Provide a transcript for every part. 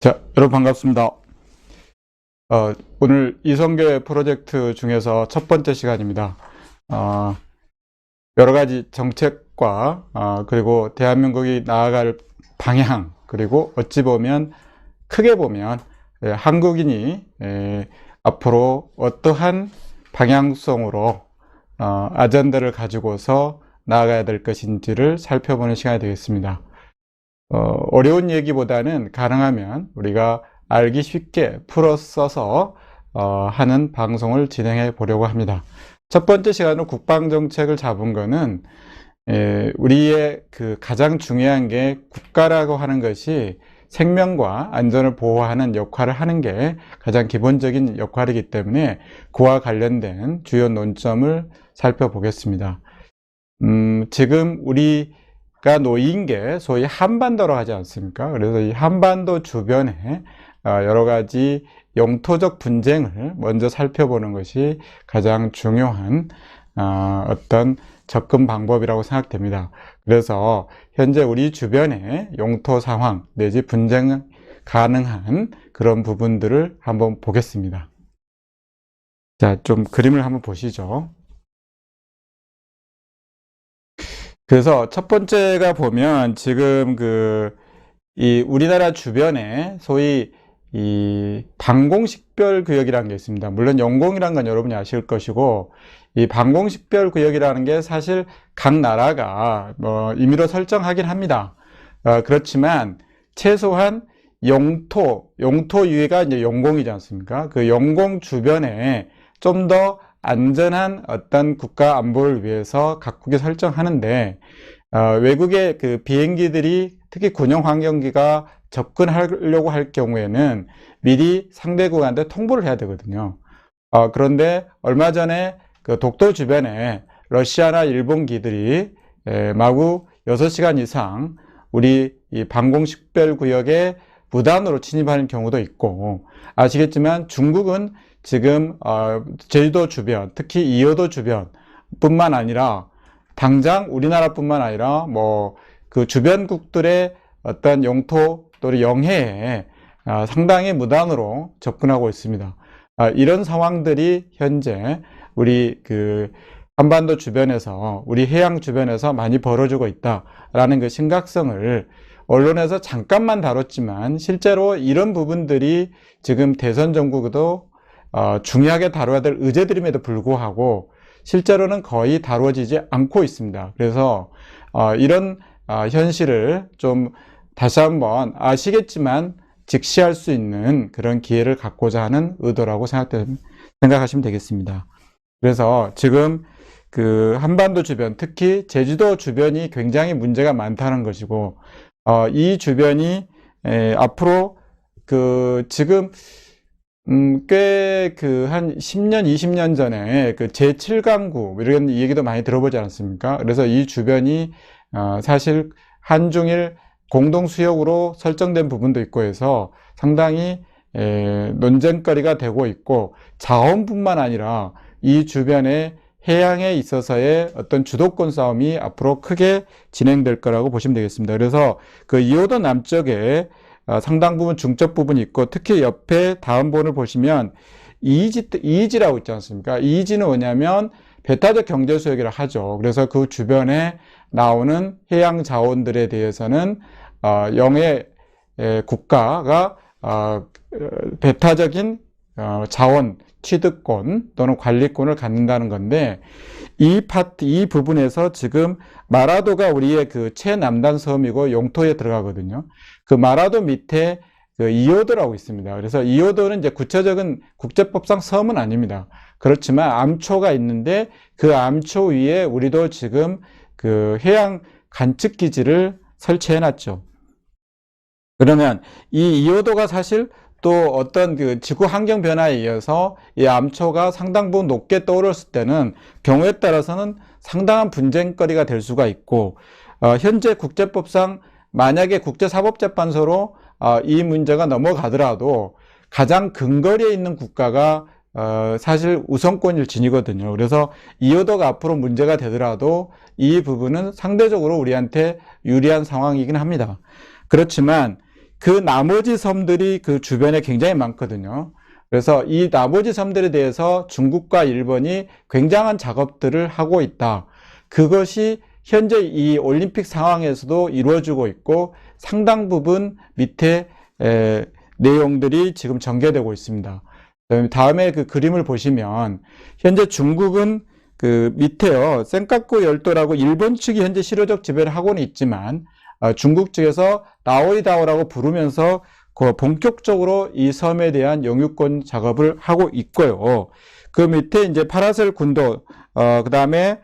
자, 여러분 반갑습니다. 오늘 이성교회 프로젝트 중에서 첫 번째 시간입니다. 여러 가지 정책과 그리고 대한민국이 나아갈 방향, 그리고 어찌 보면 크게 보면 한국인이 앞으로 어떠한 방향성으로 아젠다를 가지고서 나아가야 될 것인지를 살펴보는 시간이 되겠습니다. 어려운 얘기보다는 가능하면 우리가 알기 쉽게 풀어 써서 하는 방송을 진행해 보려고 합니다. 첫 번째 시간으로 국방정책을 잡은 거는 우리의 그 가장 중요한 게 국가라고 하는 것이 생명과 안전을 보호하는 역할을 하는 게 가장 기본적인 역할이기 때문에 그와 관련된 주요 논점을 살펴보겠습니다. 지금 우리가 놓인 게 소위 한반도라고 하지 않습니까? 그래서 이 한반도 주변에 여러 가지 영토적 분쟁을 먼저 살펴보는 것이 가장 중요한 어떤 접근 방법이라고 생각됩니다. 그래서 현재 우리 주변의 영토 상황 내지 분쟁 가능한 그런 부분들을 한번 보겠습니다. 자, 좀 그림을 한번 보시죠. 그래서 첫 번째가 보면 지금 이 우리나라 주변에 소위 이 방공식별 구역이라는 게 있습니다. 물론 영공이라는 건 여러분이 아실 것이고, 이 방공식별 구역이라는 게 사실 각 나라가 뭐 임의로 설정하긴 합니다. 그렇지만 최소한 영토 유해가 이제 영공이지 않습니까? 그 영공 주변에 좀 더 안전한 어떤 국가 안보를 위해서 각국이 설정하는데, 외국의 그 비행기들이 특히 군용 항공기가 접근하려고 할 경우에는 미리 상대국한테 통보를 해야 되거든요. 그런데 얼마 전에 그 독도 주변에 러시아나 일본기들이 마구 6시간 이상 우리 이 방공식별 구역에 무단으로 침입하는 경우도 있고, 아시겠지만 중국은 지금 제주도 주변, 특히 이호도 주변 뿐만 아니라 당장 우리나라뿐만 아니라 뭐 그 주변국들의 어떤 영토 또는 영해에 상당히 무단으로 접근하고 있습니다. 이런 상황들이 현재 우리 그 한반도 주변에서, 우리 해양 주변에서 많이 벌어지고 있다라는 그 심각성을 언론에서 잠깐만 다뤘지만, 실제로 이런 부분들이 지금 대선 정국도 중요하게 다뤄야 될 의제들임에도 불구하고 실제로는 거의 다루어지지 않고 있습니다. 그래서 이런 현실을 좀 다시 한번 아시겠지만 직시할 수 있는 그런 기회를 갖고자 하는 의도라고 생각하시면 되겠습니다. 그래서 지금 그 한반도 주변, 특히 제주도 주변이 굉장히 문제가 많다는 것이고, 이 주변이 앞으로 지금 꽤 한 10년, 20년 전에 그 제7강국 이런 얘기도 많이 들어보지 않았습니까? 그래서 이 주변이 사실 한중일 공동 수역으로 설정된 부분도 있고 해서 상당히 논쟁거리가 되고 있고, 자원뿐만 아니라 이 주변의 해양에 있어서의 어떤 주도권 싸움이 앞으로 크게 진행될 거라고 보시면 되겠습니다. 그래서 그 이호도 남쪽에 상당 부분 중적 부분이 있고, 특히 옆에 다음 본을 보시면 EEZ라고 있지 않습니까? EEZ는 뭐냐면 배타적 경제수역이라 하죠. 그래서 그 주변에 나오는 해양 자원들에 대해서는 영해 국가가 배타적인 자원 취득권 또는 관리권을 갖는다는 건데, 이 부분에서 지금 마라도가 우리의 그 최남단 섬이고 영토에 들어가거든요. 그 마라도 밑에 그 이호도라고 있습니다. 그래서 이호도는 이제 구체적인 국제법상 섬은 아닙니다. 그렇지만 암초가 있는데 그 암초 위에 우리도 지금 그 해양 관측 기지를 설치해 놨죠. 그러면 이 이호도가 사실 또 어떤 그 지구 환경 변화에 의해서 이 암초가 상당 부분 높게 떠올랐을 때는 경우에 따라서는 상당한 분쟁거리가 될 수가 있고, 현재 국제법상 만약에 국제사법재판소로 이 문제가 넘어가더라도 가장 근거리에 있는 국가가 사실 우선권을 지니거든요. 그래서 이호도가 앞으로 문제가 되더라도 이 부분은 상대적으로 우리한테 유리한 상황이긴 합니다. 그렇지만 그 나머지 섬들이 그 주변에 굉장히 많거든요. 그래서 이 나머지 섬들에 대해서 중국과 일본이 굉장한 작업들을 하고 있다. 그것이 현재 이 올림픽 상황에서도 이루어지고 있고 상당 부분 밑에 내용들이 지금 전개되고 있습니다. 다음에 그 그림을 보시면 현재 중국은 그 밑에요. 센카쿠 열도라고 일본 측이 현재 실효적 지배를 하고는 있지만 중국 측에서 나오이다오라고 부르면서 본격적으로 이 섬에 대한 영유권 작업을 하고 있고요. 그 밑에 이제 파라셀 군도, 그 다음에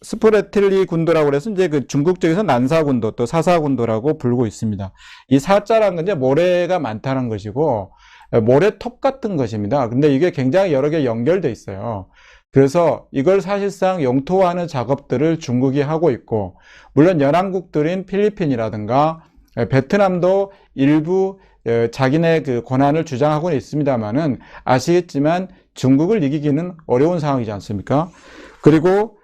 스프레틸리 군도라고 그래서 이제 그 중국 쪽에서 난사 군도 또 사사 군도라고 부르고 있습니다. 이 사자라는 건 이제 모래가 많다는 것이고 모래톱 같은 것입니다. 근데 이게 굉장히 여러 개 연결돼 있어요. 그래서 이걸 사실상 영토화하는 작업들을 중국이 하고 있고, 물론 연안국들인 필리핀이라든가 베트남도 일부 자기네 그 권한을 주장하고는 있습니다만은 아시겠지만 중국을 이기기는 어려운 상황이지 않습니까? 그리고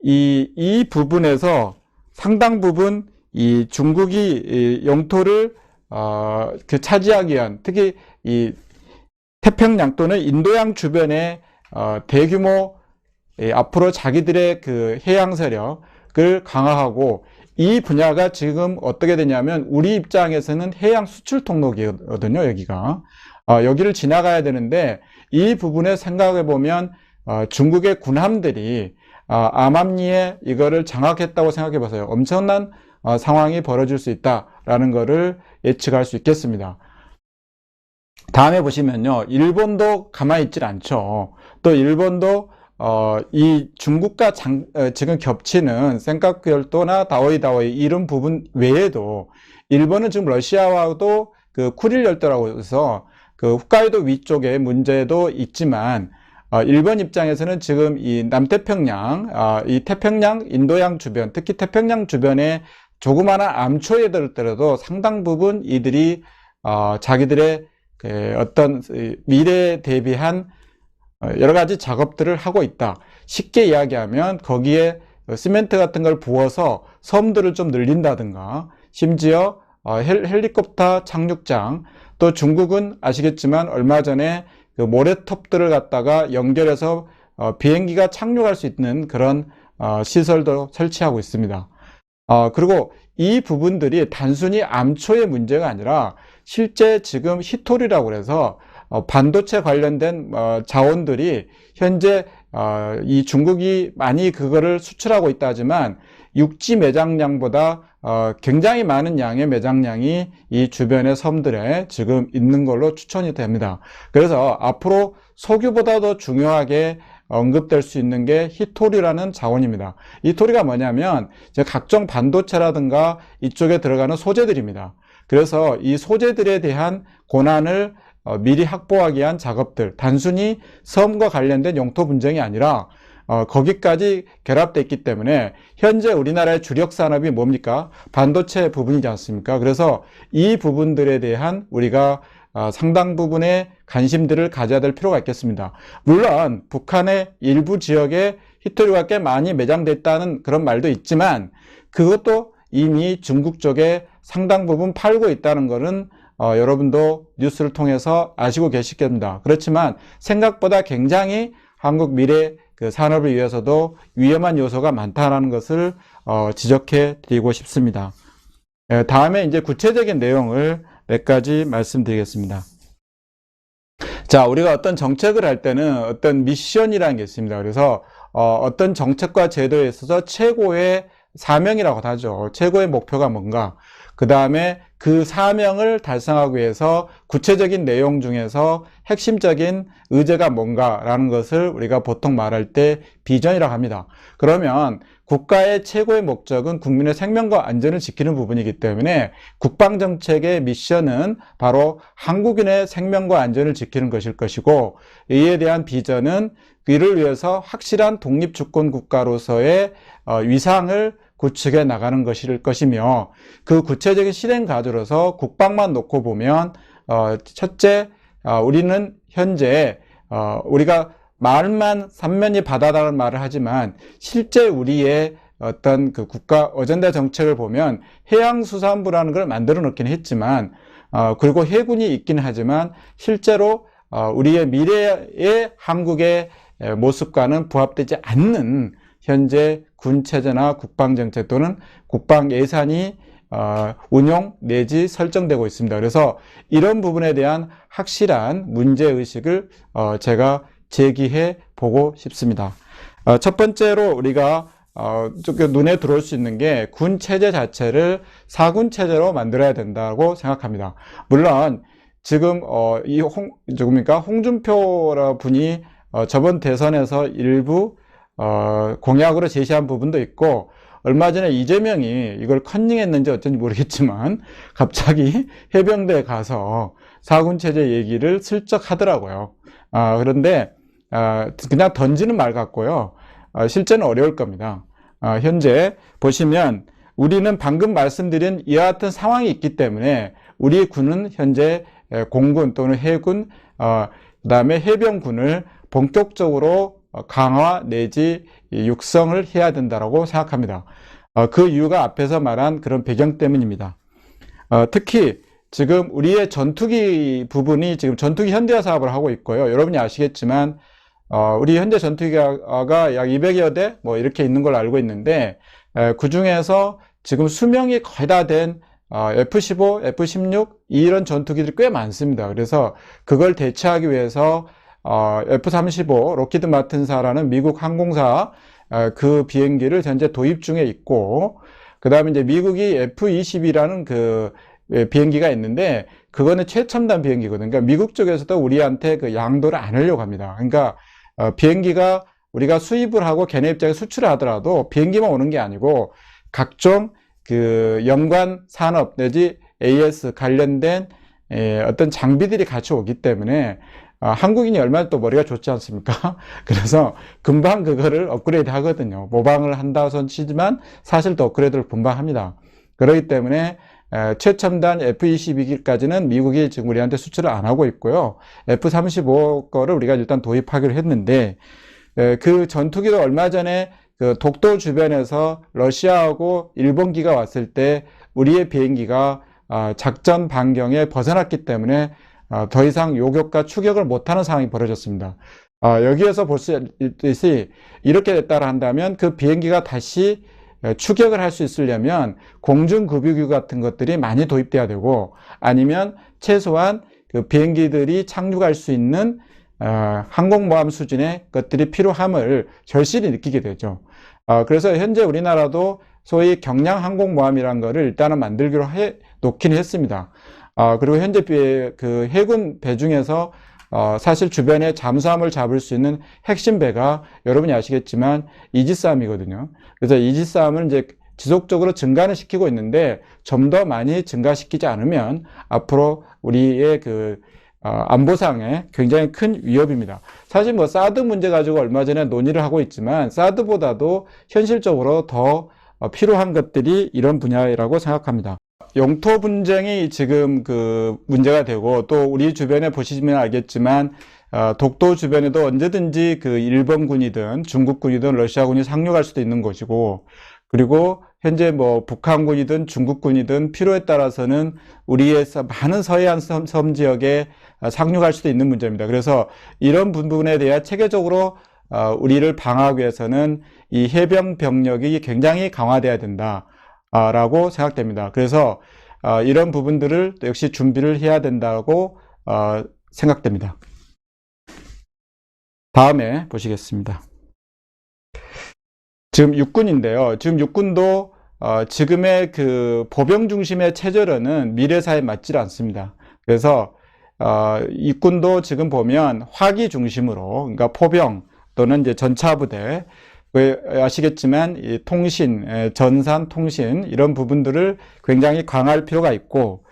이 부분에서 상당 부분 이 중국이 영토를 차지하기 위한, 특히 이 태평양 또는 인도양 주변에 대규모 앞으로 자기들의 그 해양 세력을 강화하고, 이 분야가 지금 어떻게 되냐면 우리 입장에서는 해양 수출 통로거든요. 여기가 여기를 지나가야 되는데, 이 부분에 생각해 보면 중국의 군함들이 암암리에 이거를 장악했다고 생각해 보세요. 엄청난 상황이 벌어질 수 있다라는 것을 예측할 수 있겠습니다. 다음에 보시면요, 일본도 가만히 있질 않죠. 또 일본도 이 중국과 지금 겹치는 센카쿠 열도나 다오이다오이 이런 부분 외에도 일본은 지금 러시아와도 그 쿠릴 열도라고 해서 그 홋카이도 위쪽에 문제도 있지만 일본 입장에서는 지금 이 남태평양, 이 태평양, 인도양 주변, 특히 태평양 주변에 조그마한 암초에 들더라도 상당 부분 이들이 자기들의 어떤 미래에 대비한 여러 가지 작업들을 하고 있다. 쉽게 이야기하면 거기에 시멘트 같은 걸 부어서 섬들을 좀 늘린다든가, 심지어 헬리콥터 착륙장, 또 중국은 아시겠지만 얼마 전에 그 모래톱들을 갖다가 연결해서 비행기가 착륙할 수 있는 그런 시설도 설치하고 있습니다. 그리고 이 부분들이 단순히 암초의 문제가 아니라 실제 지금 히토리라고 해서 반도체 관련된 자원들이 현재 이 중국이 많이 그거를 수출하고 있다 하지만 육지 매장량보다 굉장히 많은 양의 매장량이 이 주변의 섬들에 지금 있는 걸로 추천이 됩니다. 그래서 앞으로 석유보다 더 중요하게 언급될 수 있는 게 히토리라는 자원입니다. 히토리가 뭐냐면 이제 각종 반도체라든가 이쪽에 들어가는 소재들입니다. 그래서 이 소재들에 대한 권한을 미리 확보하기 위한 작업들, 단순히 섬과 관련된 영토 분쟁이 아니라 거기까지 결합되어 있기 때문에 현재 우리나라의 주력 산업이 뭡니까? 반도체 부분이지 않습니까? 그래서 이 부분들에 대한 우리가 상당 부분의 관심들을 가져야 될 필요가 있겠습니다. 물론 북한의 일부 지역에 히토리가 꽤 많이 매장되어 있다는 그런 말도 있지만 그것도 이미 중국 쪽에 상당 부분 팔고 있다는 것은 여러분도 뉴스를 통해서 아시고 계실 겁니다. 그렇지만 생각보다 굉장히 한국 미래 그 산업을 위해서도 위험한 요소가 많다는 것을 지적해 드리고 싶습니다. 다음에 이제 구체적인 내용을 몇 가지 말씀드리겠습니다. 자, 우리가 어떤 정책을 할 때는 어떤 미션이라는 게 있습니다. 그래서 어떤 정책과 제도에 있어서 최고의 사명이라고 하죠. 최고의 목표가 뭔가, 그 다음에 그 사명을 달성하기 위해서 구체적인 내용 중에서 핵심적인 의제가 뭔가라는 것을 우리가 보통 말할 때 비전이라고 합니다. 그러면 국가의 최고의 목적은 국민의 생명과 안전을 지키는 부분이기 때문에 국방정책의 미션은 바로 한국인의 생명과 안전을 지키는 것일 것이고, 이에 대한 비전은 이를 위해서 확실한 독립주권 국가로서의 위상을 구축해 나가는 것일 것이며, 그 구체적인 실행 가주로서 국방만 놓고 보면 첫째, 우리는 현재 우리가 말만 삼면이 바다라는 말을 하지만 실제 우리의 어떤 그 국가 어젠다 정책을 보면 해양수산부라는 걸 만들어 놓긴 했지만, 그리고 해군이 있긴 하지만 실제로 우리의 미래의 한국의 모습과는 부합되지 않는 현재 군체제나 국방정책 또는 국방예산이 운용 내지 설정되고 있습니다. 그래서 이런 부분에 대한 확실한 문제의식을 제가 제기해 보고 싶습니다. 첫 번째로 우리가 좀 눈에 들어올 수 있는 게 군체제 자체를 사군체제로 만들어야 된다고 생각합니다. 물론 지금 홍준표 분이 저번 대선에서 일부 공약으로 제시한 부분도 있고, 얼마 전에 이재명이 이걸 컨닝했는지 어쩐지 모르겠지만 갑자기 해병대에 가서 사군체제 얘기를 슬쩍 하더라고요. 그런데 그냥 던지는 말 같고요. 실제는 어려울 겁니다. 현재 보시면 우리는 방금 말씀드린 이와 같은 상황이 있기 때문에 우리 군은 현재 공군 또는 해군, 그다음에 해병군을 본격적으로 강화 내지 육성을 해야 된다고 생각합니다. 그 이유가 앞에서 말한 그런 배경 때문입니다. 특히 지금 우리의 전투기 부분이 지금 전투기 현대화 사업을 하고 있고요. 여러분이 아시겠지만 우리 현재 전투기가 약 200여 대 뭐 이렇게 있는 걸로 알고 있는데, 그 중에서 지금 수명이 거의 다 된 F-15, F-16 이런 전투기들이 꽤 많습니다. 그래서 그걸 대체하기 위해서 F-35 록히드 마틴사라는 미국 항공사 그 비행기를 현재 도입 중에 있고, 그 다음에 이제 미국이 F-22라는 그 비행기가 있는데 그거는 최첨단 비행기거든요. 그러니까 미국 쪽에서도 우리한테 그 양도를 안 하려고 합니다. 그러니까 비행기가 우리가 수입을 하고 걔네 입장에 수출을 하더라도 비행기만 오는 게 아니고 각종 그 연관 산업 내지 AS 관련된 어떤 장비들이 같이 오기 때문에 한국인이 얼마나 또 머리가 좋지 않습니까? 그래서 금방 그거를 업그레이드 하거든요. 모방을 한다 손 치지만 사실 또 업그레이드를 금방 합니다. 그렇기 때문에 최첨단 F-22기까지는 미국이 지금 우리한테 수출을 안 하고 있고요. F-35 거를 우리가 일단 도입하기로 했는데, 그 전투기도 얼마 전에 그 독도 주변에서 러시아하고 일본기가 왔을 때 우리의 비행기가 작전 반경에 벗어났기 때문에 더 이상 요격과 추격을 못하는 상황이 벌어졌습니다. 여기에서 볼 수 있듯이 이렇게 됐다라 한다면 그 비행기가 다시 추격을 할 수 있으려면 공중급유기 같은 것들이 많이 도입돼야 되고, 아니면 최소한 그 비행기들이 착륙할 수 있는 항공모함 수준의 것들이 필요함을 절실히 느끼게 되죠. 그래서 현재 우리나라도 소위 경량 항공모함이라는 거를 일단은 만들기로 놓긴 했습니다. 그리고 현재 그 해군 배 중에서 사실 주변에 잠수함을 잡을 수 있는 핵심 배가 여러분이 아시겠지만 이지스함이거든요. 그래서 이지스함을 이제 지속적으로 증가는 시키고 있는데 좀 더 많이 증가시키지 않으면 앞으로 우리의 그 안보상에 굉장히 큰 위협입니다. 사실 뭐 사드 문제 가지고 얼마 전에 논의를 하고 있지만 사드보다도 현실적으로 더 필요한 것들이 이런 분야라고 생각합니다. 영토 분쟁이 지금 그 문제가 되고, 또 우리 주변에 보시면 알겠지만 독도 주변에도 언제든지 그 일본군이든 중국군이든 러시아군이 상륙할 수도 있는 것이고, 그리고 현재 뭐 북한군이든 중국군이든 필요에 따라서는 우리의 많은 서해안 섬 지역에 상륙할 수도 있는 문제입니다. 그래서 이런 부분에 대해 체계적으로 우리를 방어하기 위해서는 이 해병 병력이 굉장히 강화돼야 된다 라고 생각됩니다. 그래서 이런 부분들을 역시 준비를 해야 된다고 생각됩니다. 다음에 보시겠습니다. 지금 육군인데요. 지금 육군도 지금의 그 보병 중심의 체제로는 미래사에 맞지 않습니다. 그래서 육군도 지금 보면 화기 중심으로, 그러니까 포병 또는 이제 전차부대, 아시겠지만 이 통신, 전산 통신 이런 부분들을 굉장히 강화할 필요가 있고,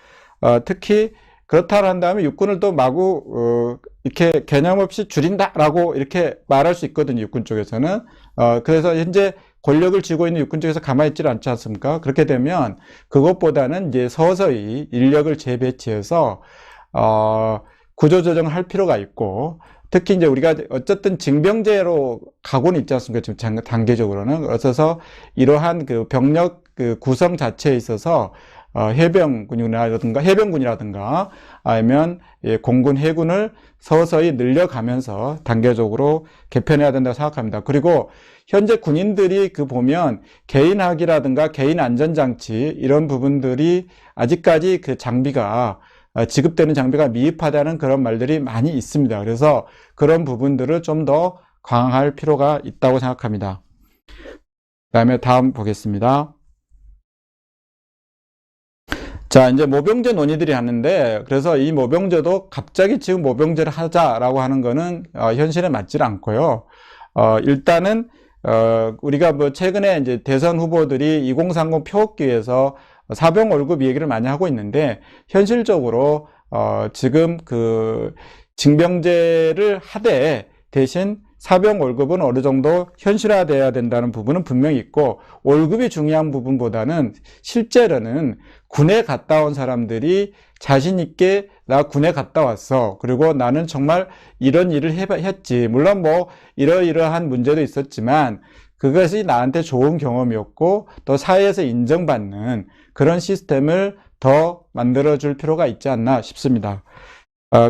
특히 그렇다 한다면 육군을 또 마구 이렇게 개념 없이 줄인다라고 이렇게 말할 수 있거든요. 육군 쪽에서는. 그래서 현재 권력을 쥐고 있는 육군 쪽에서 가만히 있지 않지 않습니까? 그렇게 되면 그것보다는 이제 서서히 인력을 재배치해서 구조조정을 할 필요가 있고, 특히 이제 우리가 어쨌든 징병제로 가고는 있지 않습니까? 지금 단계적으로는. 그래서 이러한 그 병력 그 구성 자체에 있어서 해병군이라든가 아니면 공군, 해군을 서서히 늘려가면서 단계적으로 개편해야 된다고 생각합니다. 그리고 현재 군인들이 그 보면 개인학이라든가 개인 안전장치 이런 부분들이 아직까지 그 장비가 지급되는 장비가 미흡하다는 그런 말들이 많이 있습니다. 그래서 그런 부분들을 좀 더 강화할 필요가 있다고 생각합니다. 그다음에 다음 보겠습니다. 자, 이제 모병제 논의들이 하는데, 그래서 이 모병제도 갑자기 지금 모병제를 하자라고 하는 거는 현실에 맞지 않고요. 일단은 우리가 뭐 최근에 이제 대선 후보들이 2030 표얻기 위해서 사병 월급 얘기를 많이 하고 있는데, 현실적으로 지금 그 징병제를 하되 대신 사병 월급은 어느 정도 현실화돼야 된다는 부분은 분명히 있고, 월급이 중요한 부분보다는 실제로는 군에 갔다 온 사람들이 자신 있게 나 군에 갔다 왔어. 그리고 나는 정말 이런 일을 했지. 물론 뭐 이러이러한 문제도 있었지만 그것이 나한테 좋은 경험이었고 또 사회에서 인정받는 그런 시스템을 더 만들어줄 필요가 있지 않나 싶습니다.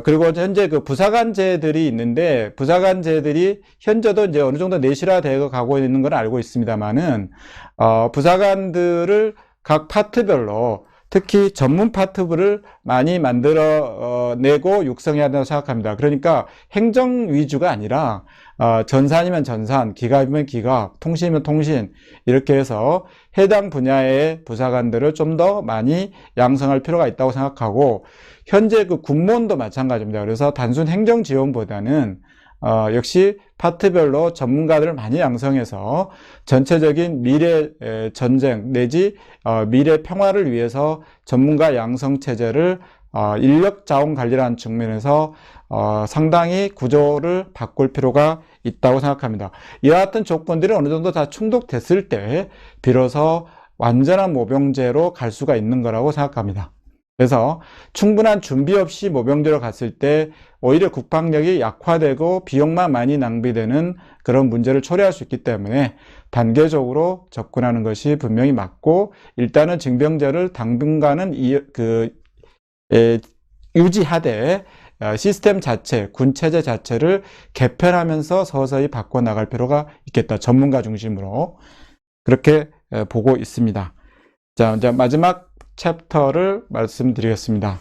그리고 현재 그 부사관제들이 있는데, 부사관제들이 현재도 이제 어느 정도 내실화되어 가고 있는 건 알고 있습니다만은, 부사관들을 각 파트별로, 특히 전문 파트부를 많이 만들어내고 육성해야 된다고 생각합니다. 그러니까 행정 위주가 아니라, 전산이면 전산, 기갑이면 기갑, 통신이면 통신, 이렇게 해서 해당 분야의 부사관들을 좀 더 많이 양성할 필요가 있다고 생각하고, 현재 그 군무원도 마찬가지입니다. 그래서 단순 행정 지원보다는 역시 파트별로 전문가들을 많이 양성해서 전체적인 미래 전쟁 내지 미래 평화를 위해서 전문가 양성 체제를 인력 자원 관리라는 측면에서 상당히 구조를 바꿀 필요가 있다고 생각합니다. 이와 같은 조건들이 어느 정도 다 충족됐을 때 비로소 완전한 모병제로 갈 수가 있는 거라고 생각합니다. 그래서 충분한 준비 없이 모병제로 갔을 때 오히려 국방력이 약화되고 비용만 많이 낭비되는 그런 문제를 초래할 수 있기 때문에 단계적으로 접근하는 것이 분명히 맞고, 일단은 징병제를 당분간은 유지하되 시스템 자체, 군체제 자체를 개편하면서 서서히 바꿔나갈 필요가 있겠다. 전문가 중심으로 그렇게 보고 있습니다. 자, 이제 마지막 챕터를 말씀드리겠습니다.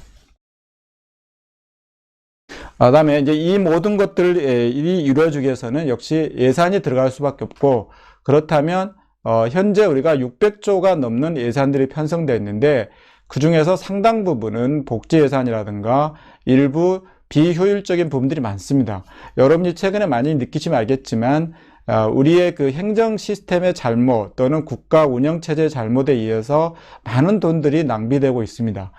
그다음에 이제 이 모든 것들이 이루어지기 위해서는 역시 예산이 들어갈 수밖에 없고, 그렇다면 현재 우리가 600조가 넘는 예산들이 편성되어 있는데 그 중에서 상당 부분은 복지 예산이라든가 일부 비효율적인 부분들이 많습니다. 여러분이 최근에 많이 느끼시면 알겠지만 우리의 그 행정 시스템의 잘못 또는 국가 운영 체제의 잘못에 의해서 많은 돈들이 낭비되고 있습니다.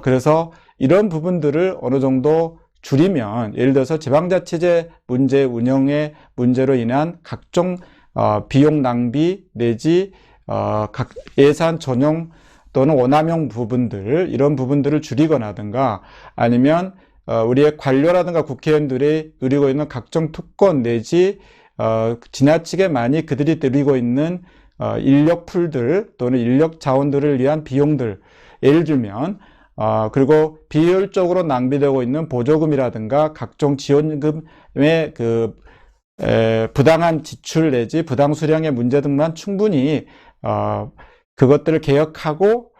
그래서 이런 부분들을 어느 정도 줄이면, 예를 들어서 지방자치제 문제 운영의 문제로 인한 각종 비용 낭비 내지 각 예산 전용 또는 원활용 부분들, 이런 부분들을 줄이거나든가 아니면 우리의 관료라든가 국회의원들이 누리고 있는 각종 특권 내지 지나치게 많이 그들이 누리고 있는 인력 풀들 또는 인력 자원들을 위한 비용들, 예를 들면 그리고 비효율적으로 낭비되고 있는 보조금이라든가 각종 지원금의 부당한 지출 내지 부당 수령의 문제 등만 충분히 그것들을 개혁하고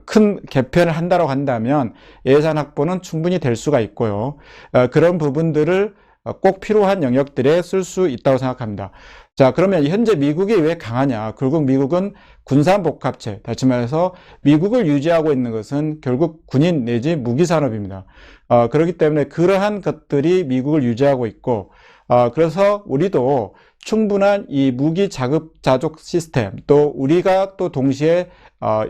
큰 개편을 한다고 한다면 예산 확보는 충분히 될 수가 있고요. 그런 부분들을 꼭 필요한 영역들에 쓸 수 있다고 생각합니다. 자, 그러면 현재 미국이 왜 강하냐? 결국 미국은 군산복합체, 다시 말해서 미국을 유지하고 있는 것은 결국 군인 내지 무기산업입니다. 그렇기 때문에 그러한 것들이 미국을 유지하고 있고, 그래서 우리도 충분한 이 무기 자급 자족 시스템, 또 우리가 또 동시에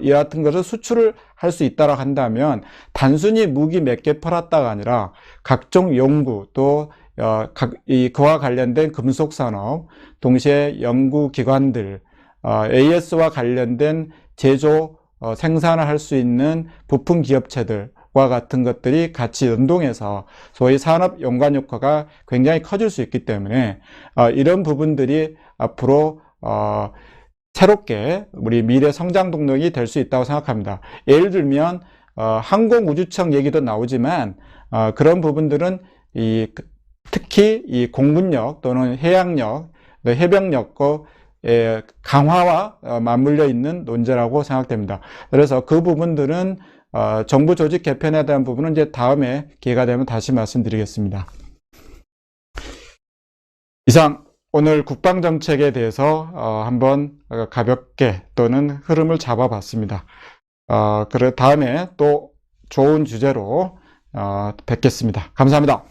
이 같은 것을 수출을 할 수 있다고 한다면 단순히 무기 몇 개 팔았다가 아니라 각종 연구 또 그와 관련된 금속산업, 동시에 연구기관들, AS와 관련된 제조, 생산을 할 수 있는 부품 기업체들과 과 같은 것들이 같이 연동해서 소위 산업 연관 효과가 굉장히 커질 수 있기 때문에 이런 부분들이 앞으로 새롭게 우리 미래 성장 동력이 될 수 있다고 생각합니다. 예를 들면 항공우주청 얘기도 나오지만 그런 부분들은 특히 이 공군력 또는 해양력, 해병력과 강화와 맞물려 있는 논제라고 생각됩니다. 그래서 그 부분들은 정부 조직 개편에 대한 부분은 이제 다음에 기회가 되면 다시 말씀드리겠습니다. 이상 오늘 국방정책에 대해서 한번 가볍게 또는 흐름을 잡아봤습니다. 그래 다음에 또 좋은 주제로 뵙겠습니다. 감사합니다.